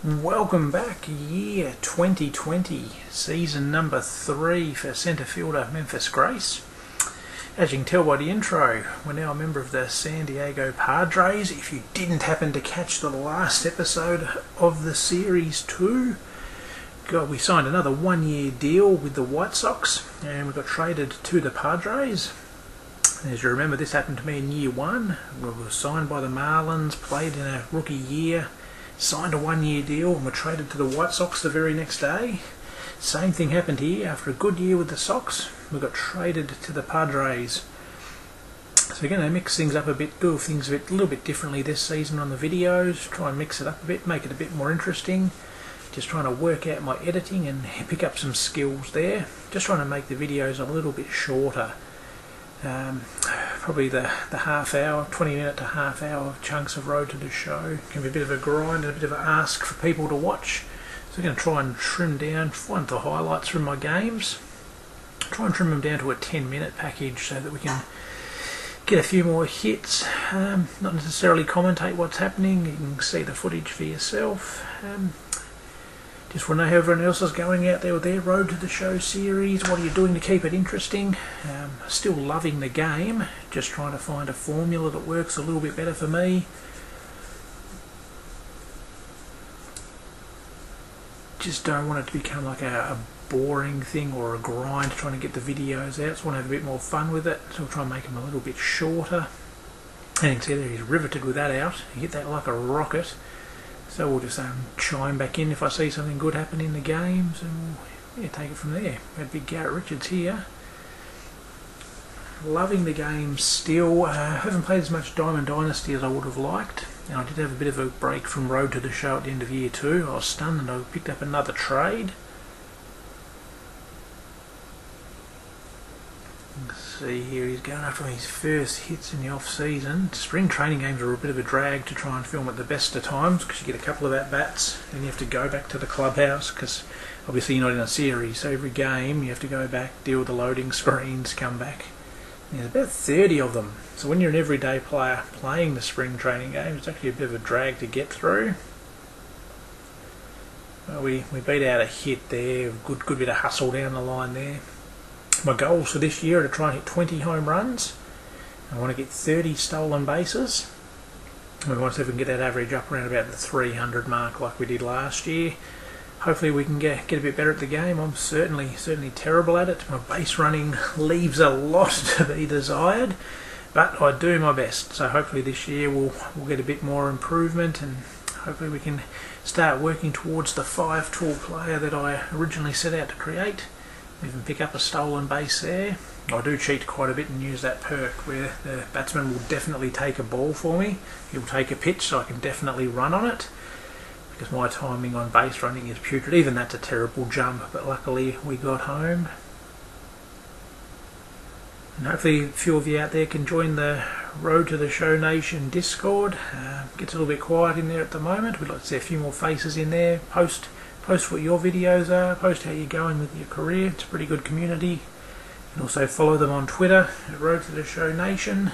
Welcome back, year 2020, season number 3 for centre fielder Memphis Grace. As you can tell by the intro, we're now a member of the San Diego Padres. If you didn't happen to catch the last episode of the Series 2, we signed another 1-year deal with the White Sox and we got traded to the Padres. As you remember, this happened to me in year 1. We were signed by the Marlins, played in a rookie year, signed a 1-year deal and were traded to the White Sox the very next day. Same thing happened here. After a good year with the Sox, we got traded to the Padres. So we're going to mix things up a bit, do things a little bit differently this season on the videos, try and mix it up a bit, make it a bit more interesting. Just trying to work out my editing and pick up some skills there. Just trying to make the videos a little bit shorter. Probably the half hour, 20 minute to half hour chunks of Road to the Show can be a bit of a grind and a bit of an ask for people to watch. So I'm going to try and trim down, find the highlights from my games, try and trim them down to a 10-minute package so that we can get a few more hits, not necessarily commentate what's happening. You can see the footage for yourself. Just want to know how everyone else is going out there with their Road to the Show series. What are you doing to keep it interesting? Still loving the game, just trying to find a formula that works a little bit better for me. Just don't want it to become like a boring thing or a grind trying to get the videos out. Just want to have a bit more fun with it, so we'll try and make them a little bit shorter. And you can see there he's riveted with that out. He hit that like a rocket. So we'll just chime back in if I see something good happen in the games, and we'll take it from there. We had big Garrett Richards here. Loving the game still. Haven't played as much Diamond Dynasty as I would have liked. And I did have a bit of a break from Road to the Show at the end of year 2. I was stunned and I picked up another trade. See here, he's going after his first hits in the off-season. Spring training games are a bit of a drag to try and film at the best of times because you get a couple of at-bats and you have to go back to the clubhouse because obviously you're not in a series, so every game you have to go back, deal with the loading screens, come back. There's about 30 of them, so when you're an everyday player playing the spring training games, it's actually a bit of a drag to get through. Well, we beat out a hit there, good bit of hustle down the line there. My goals for this year are to try and hit 20 home runs. I want to get 30 stolen bases. We want to see if we can get that average up around about the 300 mark like we did last year. Hopefully we can get a bit better at the game. I'm certainly terrible at it. My base running leaves a lot to be desired, but I do my best. So hopefully this year we'll get a bit more improvement, and hopefully we can start working towards the 5-tool player that I originally set out to create. Even pick up a stolen base there. I do cheat quite a bit and use that perk where the batsman will definitely take a ball for me. He'll take a pitch so I can definitely run on it, because my timing on base running is putrid. Even that's a terrible jump, but luckily we got home. And hopefully a few of you out there can join the Road to the Show Nation Discord. Gets a little bit quiet in there at the moment. We'd like to see a few more faces in there. Post what your videos are, post how you're going with your career. It's a pretty good community. And also follow them on Twitter at Road to the Show Nation.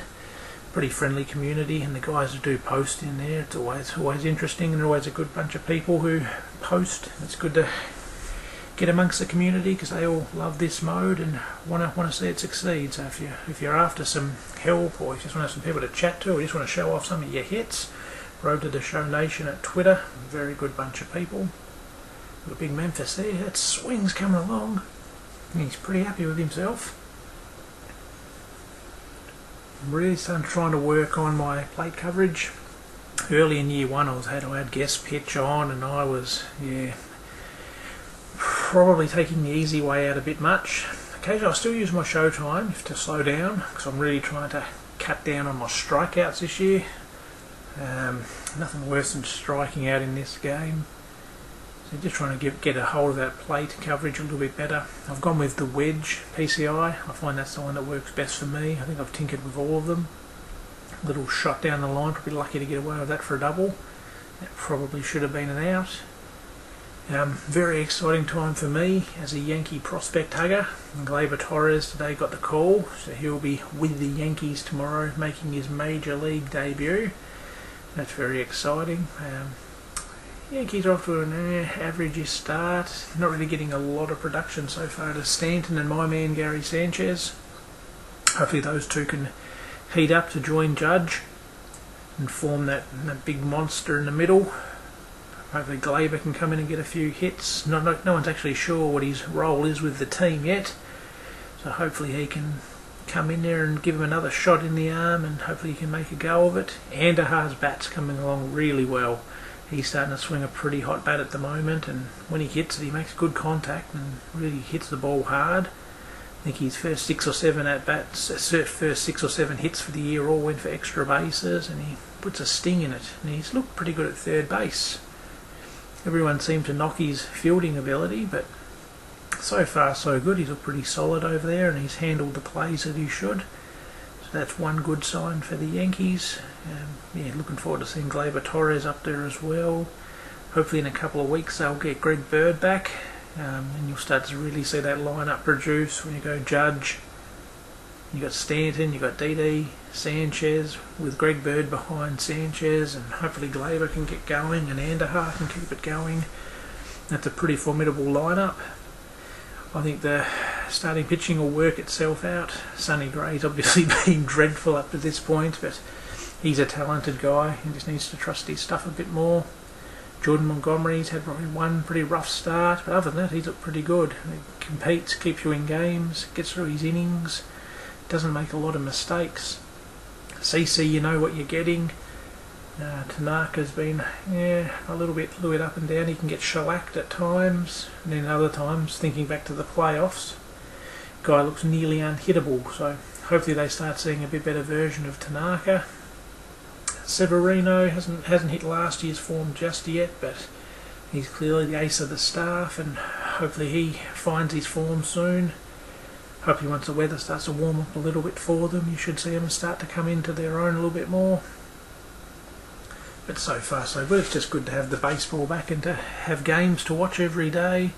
Pretty friendly community, and the guys that do post in there, it's always interesting, and always a good bunch of people who post. It's good to get amongst the community because they all love this mode and want to see it succeed. So if you're after some help, or you just want to have some people to chat to, or you just want to show off some of your hits, Road to the Show Nation at Twitter. Very good bunch of people. Got big Memphis there. That swing's coming along. He's pretty happy with himself. I'm really trying to work on my plate coverage. Early in year 1 I had guest pitch on, and I was probably taking the easy way out a bit much. Occasionally I still use my show time to slow down because I'm really trying to cut down on my strikeouts this year. Nothing worse than striking out in this game. So just trying to get a hold of that plate coverage a little bit better. I've gone with the wedge PCI. I find that's the one that works best for me. I think I've tinkered with all of them. A little shot down the line, probably lucky to get away with that for a double. That probably should have been an out. Very exciting time for me as a Yankee prospect hugger. Gleyber Torres today got the call, so he'll be with the Yankees tomorrow making his major league debut. That's very exciting. Yankees are off to an average start. Not really getting a lot of production so far to Stanton and my man Gary Sanchez. Hopefully those two can heat up to join Judge and form that big monster in the middle. Hopefully Glaber can come in and get a few hits. No one's actually sure what his role is with the team yet, so hopefully he can come in there and give him another shot in the arm, and hopefully he can make a go of it. Andujar's bat's coming along really well. He's starting to swing a pretty hot bat at the moment, and when he hits it he makes good contact and really hits the ball hard. I think his first 6 or 7 at-bats, first 6 or 7 hits for the year all went for extra bases, and he puts a sting in it, and he's looked pretty good at third base. Everyone seemed to knock his fielding ability, but so far so good. He's looked pretty solid over there, and he's handled the plays that he should. So that's one good sign for the Yankees. Looking forward to seeing Gleyber Torres up there as well. Hopefully in a couple of weeks they'll get Greg Bird back, and you'll start to really see that lineup produce when you go Judge. You got Stanton, you got Didi, Sanchez with Greg Bird behind Sanchez, and hopefully Gleyber can get going and Andujar can keep it going. That's a pretty formidable lineup. I think the starting pitching will work itself out. Sonny Gray's obviously been dreadful up to this point, but he's a talented guy. He just needs to trust his stuff a bit more. Jordan Montgomery's had probably one pretty rough start, but other than that he's looked pretty good. He competes, keeps you in games, gets through his innings, doesn't make a lot of mistakes. CC, you know what you're getting. Tanaka's been a little bit fluid up and down. He can get shellacked at times, and then other times, thinking back to the playoffs, guy looks nearly unhittable, so hopefully they start seeing a bit better version of Tanaka. Severino hasn't hit last year's form just yet, but he's clearly the ace of the staff, and hopefully he finds his form soon. Hopefully once the weather starts to warm up a little bit for them, you should see them start to come into their own a little bit more. But so far so good. It's just good to have the baseball back and to have games to watch every day.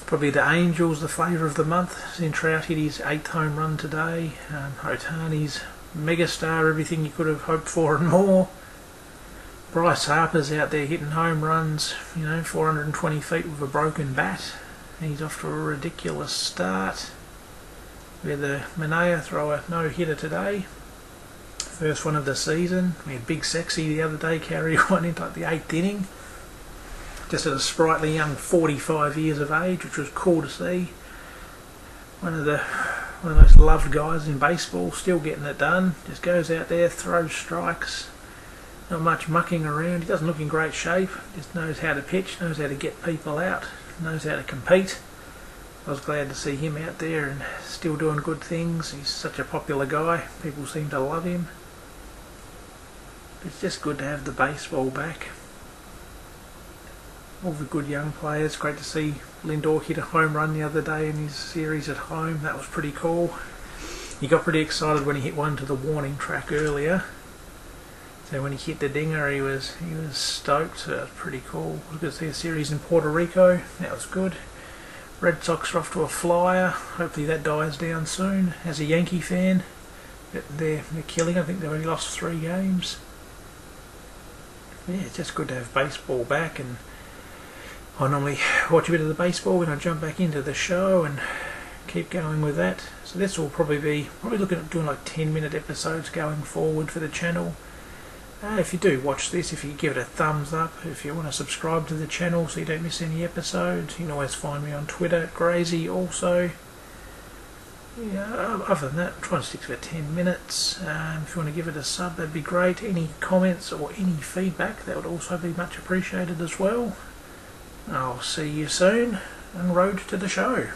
Probably the Angels, the flavour of the month. Seeing Trout hit his 8th home run today. Ohtani's megastar, everything you could have hoped for and more. Bryce Harper's out there hitting home runs, 420 feet with a broken bat. He's off to a ridiculous start. We had the Manaea throw a no-hitter today. First one of the season. We had Big Sexy the other day carry one into like the 8th inning. Just at a sprightly young 45 years of age, which was cool to see. One of the most loved guys in baseball, still getting it done. Just goes out there, throws strikes. Not much mucking around. He doesn't look in great shape. Just knows how to pitch, knows how to get people out, knows how to compete. I was glad to see him out there and still doing good things. He's such a popular guy. People seem to love him. It's just good to have the baseball back. All the good young players. Great to see Lindor hit a home run the other day in his series at home. That was pretty cool. He got pretty excited when he hit one to the warning track earlier. So when he hit the dinger, he was stoked. So that was pretty cool. It was good to see a series in Puerto Rico. That was good. Red Sox are off to a flyer. Hopefully that dies down soon. As a Yankee fan, they're killing. I think they've only lost 3 games. Yeah, it's just good to have baseball back, and I normally watch a bit of the baseball when I jump back into the show and keep going with that. So this will probably looking at doing like 10-minute episodes going forward for the channel. If you do watch this, if you give it a thumbs up, if you want to subscribe to the channel so you don't miss any episodes, you can always find me on Twitter at Grazy also. Yeah, other than that, I'm trying to stick to about 10 minutes. If you want to give it a sub, that'd be great. Any comments or any feedback, that would also be much appreciated as well. I'll see you soon, and road to the show.